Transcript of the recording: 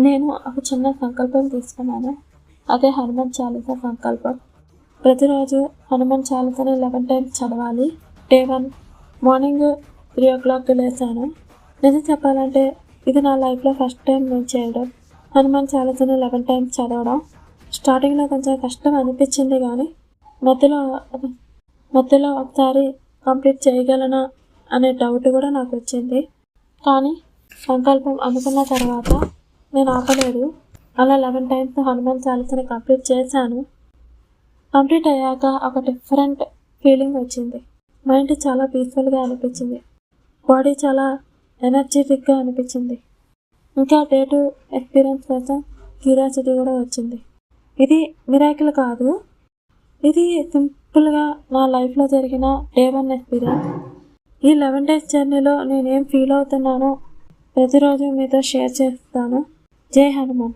నేను ఒక చిన్న సంకల్పం తీసుకున్నాను. అదే హనుమాన్ చాలీసా సంకల్పం. ప్రతిరోజు హనుమాన్ చాలీసాని 11 టైమ్స్ చదవాలి. డే 1 మార్నింగ్ 3 o'clock లేచాను. నిజం చెప్పాలంటే ఇది నా లైఫ్లో ఫస్ట్ టైం నేను చేయడం. హనుమాన్ చాలీసాని 11 టైమ్స్ చదవడం. స్టార్టింగ్లో కొంచెం కష్టం అనిపించింది, కానీ మధ్యలో ఒకసారి కంప్లీట్ చేయగలనా అనే డౌట్ కూడా నాకు వచ్చింది. కానీ సంకల్పం అనుకున్న తర్వాత నేను ఆపలేదు. అలా 11 టైమ్స్ హనుమాన్ చాలీసాని కంప్లీట్ చేశాను. కంప్లీట్ అయ్యాక ఒక డిఫరెంట్ ఫీలింగ్ వచ్చింది. మైండ్ చాలా పీస్ఫుల్గా అనిపించింది. బాడీ చాలా ఎనర్జెటిక్గా అనిపించింది. ఇంకా డే 2 ఎక్స్పీరియన్స్ కోసం క్యూరియాసిటీ కూడా వచ్చింది. ఇది మిరాకిల్ కాదు, ఇది సింపుల్గా నా లైఫ్లో జరిగిన డే 1 ఎక్స్పీరియన్స్. ఈ 11 days జర్నీలో నేనేం ఫీల్ అవుతున్నానో ప్రతిరోజు మీతో షేర్ చేస్తాను. జై హనుమాన్.